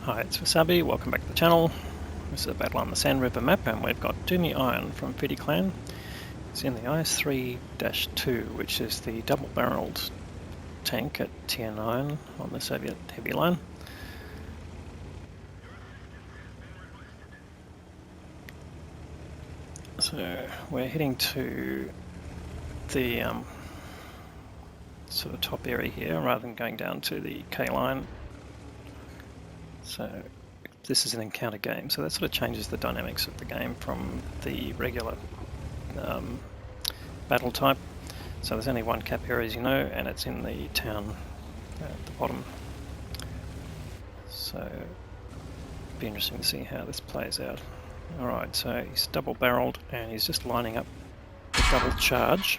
Hi, it's Wasabi, welcome back to the channel. This is a battle on the Sand River map, and we've got Doomy Iron from Fiddy Clan. It's in the IS-3-II, which is the double-barreled tank at tier 9 on the Soviet heavy line. So we're heading to the sort of top area here rather than going down to the K line. So this is an encounter game, so that sort of changes the dynamics of the game from the regular battle type. So there's only one cap area, as you know, and it's in the town at the bottom. So it'll be interesting to see how this plays out. Alright, so he's double barreled and he's just lining up the double charge.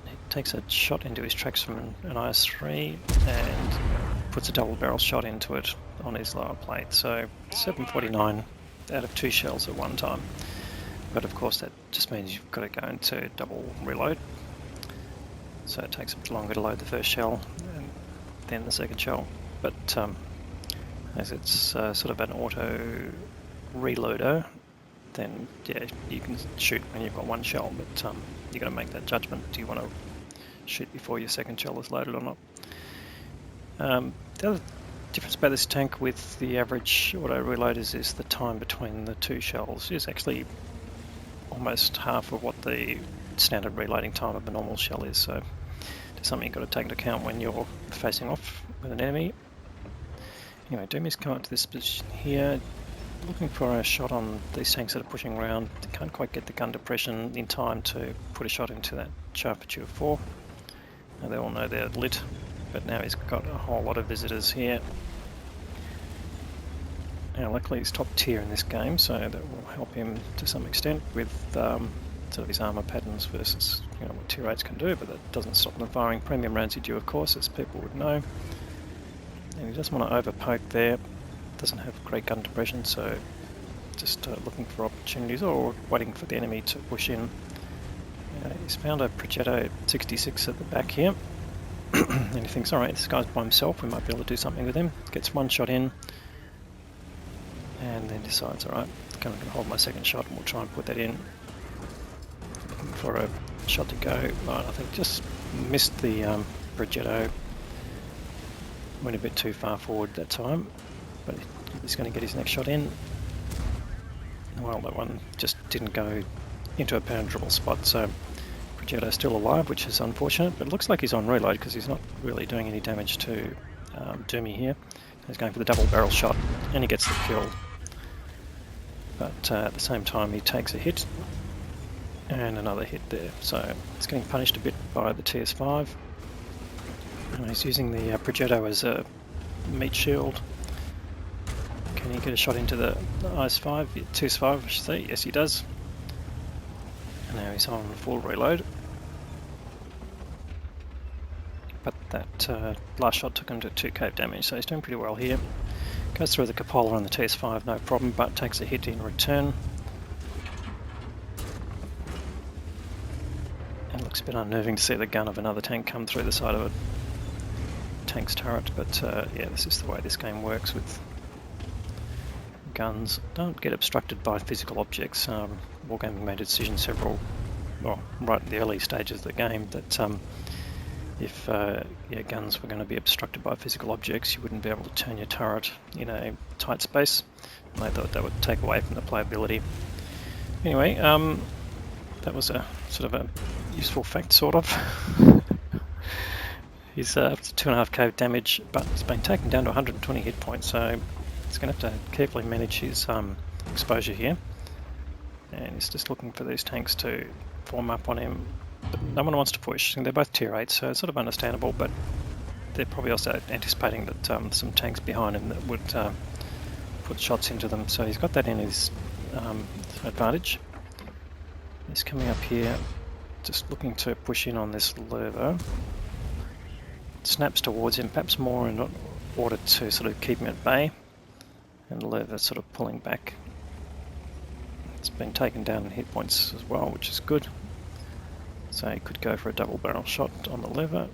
He takes a shot into his tracks from an IS-3 and puts a double barrel shot into it on his lower plate. So 749 out of 2 shells at one time. But of course that just means you've got to go into double reload. So it takes a bit longer to load the first shell and then the second shell. But as it's sort of an auto reloader, then yeah, you can shoot when you've got one shell, but you've got to make that judgment. Do you want to shoot before your second shell is loaded or not? The other difference about this tank with the average auto reloaders is the time between the 2 shells is actually almost half of what the standard reloading time of a normal shell is, so it's something you've got to take into account when you're facing off with an enemy. Anyway, Doomy's come up to this position here, looking for a shot on these tanks that are pushing around. They can't quite get the gun depression in time to put a shot into that Sharpshooter 4. Now they all know they're lit, but now he's got a whole lot of visitors here. Now luckily he's top tier in this game, so that will help him to some extent with sort of his armour patterns versus what tier 8s can do, but that doesn't stop them firing premium rounds at you, of course, as people would know. And he doesn't want to overpoke there, doesn't have great gun depression, so just looking for opportunities or waiting for the enemy to push in. He's found a Progetto 66 at the back here, and he thinks, alright, this guy's by himself, we might be able to do something with him. Gets one shot in, and then decides, alright, I'm going to hold my second shot and we'll try and put that in. Looking for a shot to go. Right, I think just missed the Progetto. Went a bit too far forward that time, but he's going to get his next shot in. Well, that one just didn't go into a penetrable spot, so Progetto's still alive, which is unfortunate, but it looks like he's on reload because he's not really doing any damage to Doomy here. He's going for the double barrel shot and he gets the kill, but at the same time he takes a hit and another hit there, so it's getting punished a bit by the TS5. And he's using the Progetto as a meat shield. Can he get a shot into the IS-5? TS5, I should say. Yes, he does. And now he's on full reload. But that last shot took him to 2 cave damage, so he's doing pretty well here. Goes through the cupola on the TS5, no problem, but takes a hit in return. And it looks a bit unnerving to see the gun of another tank come through the side of a tank's turret, but yeah, this is the way this game works with guns. Don't get obstructed by physical objects. Wargaming made a decision right in the early stages of the game that if guns were going to be obstructed by physical objects, you wouldn't be able to turn your turret in a tight space, and they thought that would take away from the playability. Anyway, that was a sort of a useful fact, sort of. He's up to 2.5 cave damage, but he's been taken down to 120 hit points, so he's going to have to carefully manage his exposure here. And he's just looking for these tanks to form up on him, but no one wants to push. And they're both tier 8, so it's sort of understandable, but they're probably also anticipating that some tanks behind him that would put shots into them, so he's got that in his advantage. He's coming up here, just looking to push in on this lurver. Snaps towards him, perhaps more in order to sort of keep him at bay, and the lurver sort of pulling back. It's been taken down in hit points as well, which is good. So he could go for a double barrel shot on the lurver.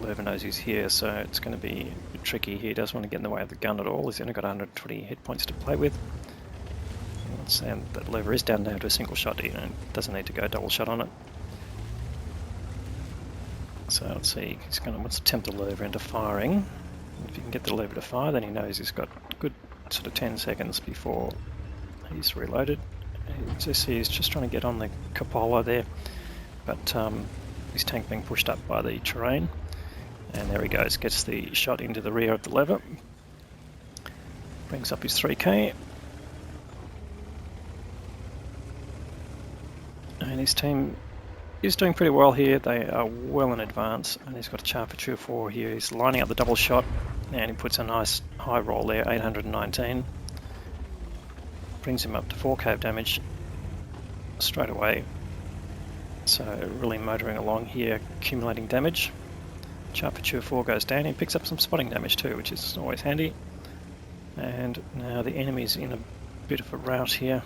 Lerva knows he's here, so it's going to be a bit tricky. He doesn't want to get in the way of the gun at all. He's only got 120 hit points to play with. And that Lerva is down to a single shot, doesn't need to go double shot on it. So let's see, he's going to tempt the Lerva into firing. If he can get the Lerva to fire, then he knows he's got a good sort of 10 seconds before he's reloaded. He's just trying to get on the cupola there, but his tank being pushed up by the terrain. And there he goes, gets the shot into the rear of the Lerva. Brings up his 3K. And his team is doing pretty well here. They are well in advance, and he's got a chart for 2 or 4 here. He's lining up the double shot, and he puts a nice high roll there, 819. Brings him up to 4k of damage straight away. So really motoring along here, accumulating damage. Chart for 2 or 4 goes down. He picks up some spotting damage too, which is always handy. And now the enemy's in a bit of a rout here.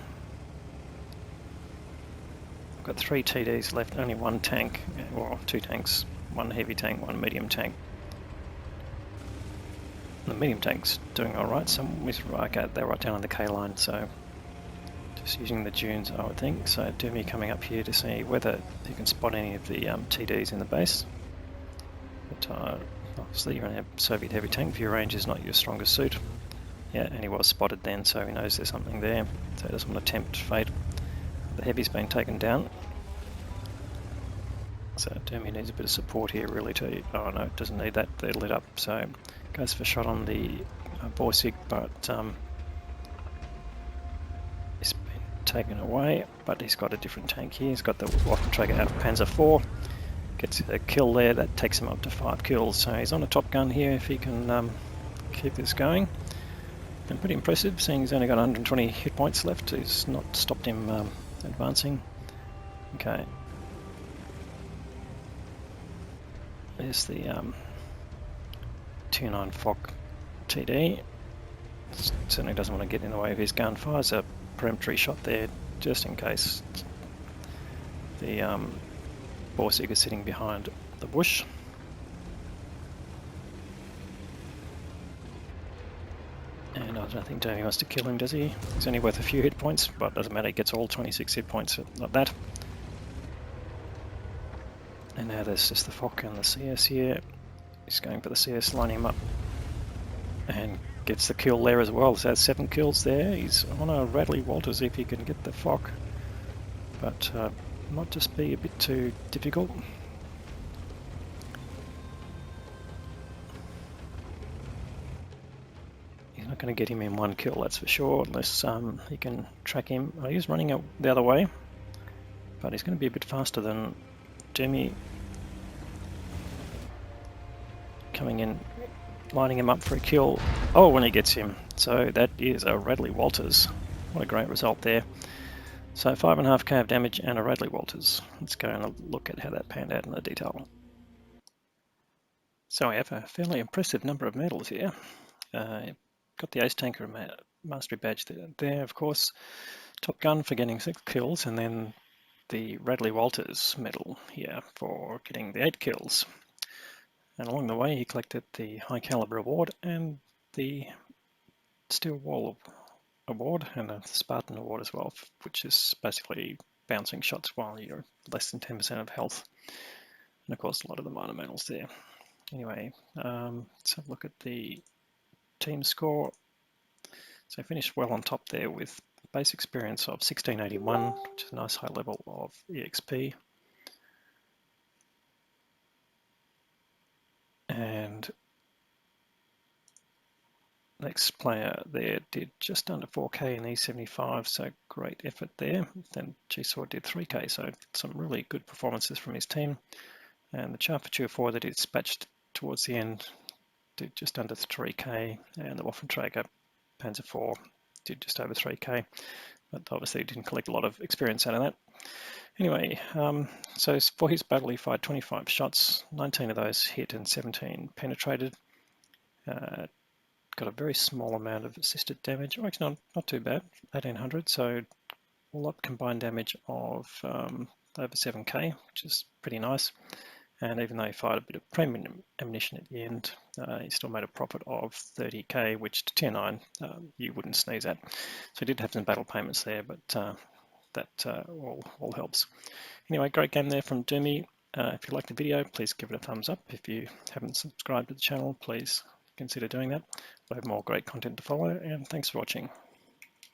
Got 3 TDs left, only 1 tank, or 2 tanks, 1 heavy tank, 1 medium tank. The medium tank's doing alright, they're right down on the K line, so just using the dunes I would think. So Dumi coming up here to see whether he can spot any of the TDs in the base. But obviously you're in a Soviet heavy tank, view range is not your strongest suit. Yeah, and he was spotted then, so he knows there's something there, so he doesn't want to tempt fate. The heavy's been taken down. So Dumi needs a bit of support here really to... Oh no, it doesn't need that, they're lit up. So goes for a shot on the Borsig, but it's been taken away. But he's got a different tank here. He's got the Waffenträger out of Panzer IV. Gets a kill there, that takes him up to 5 kills. So he's on a top gun here if he can keep this going. Been pretty impressive, seeing he's only got 120 hit points left. He's not stopped him advancing. Okay. There's the 29 Fock TD. Certainly doesn't want to get in the way of his gun. Fires a peremptory shot there just in case the Borsig is sitting behind the bush. And I don't think Davey wants to kill him, does he? He's only worth a few hit points, but doesn't matter, he gets all 26 hit points like that. And now there's just the Fock and the CS here. He's going for the CS, lining him up. And gets the kill there as well, so that's 7 kills there. He's on a Radley-Walters if he can get the Fock. But might just be a bit too difficult. Not going to get him in 1 kill, that's for sure, unless he can track him. Oh, he's running out the other way, but he's going to be a bit faster than Dumi. Coming in, lining him up for a kill. Oh, when he gets him. So that is a Radley-Walters. What a great result there. So 5.5k of damage and a Radley-Walters. Let's go and look at how that panned out in the detail. So we have a fairly impressive number of medals here. Got the Ace Tanker Mastery Badge there, of course. Top Gun for getting 6 kills, and then the Radley-Walters medal here for getting the 8 kills. And along the way he collected the High Caliber Award and the Steel Wall Award and the Spartan Award as well, which is basically bouncing shots while you're less than 10% of health. And of course a lot of the minor medals there. Anyway, let's have a look at the team score. So finished well on top there with base experience of 1681, which is a nice high level of EXP. And next player there did just under 4k in E75, so great effort there. Then G-Sword did 3k, so some really good performances from his team. And the chart for 2 or 4 that he dispatched towards the end did just under 3k, and the Waffenträger Panzer IV did just over 3k, but obviously didn't collect a lot of experience out of that. Anyway, so for his battle he fired 25 shots, 19 of those hit and 17 penetrated. Got a very small amount of assisted damage, oh, actually not too bad, 1800, so all up combined damage of over 7k, which is pretty nice. And even though he fired a bit of premium ammunition at the end, he still made a profit of 30k, which to tier 9 you wouldn't sneeze at. So he did have some battle payments there, but that all helps. Anyway, great game there from Doomy. If you liked the video, please give it a thumbs up. If you haven't subscribed to the channel, please consider doing that. I have more great content to follow, and thanks for watching.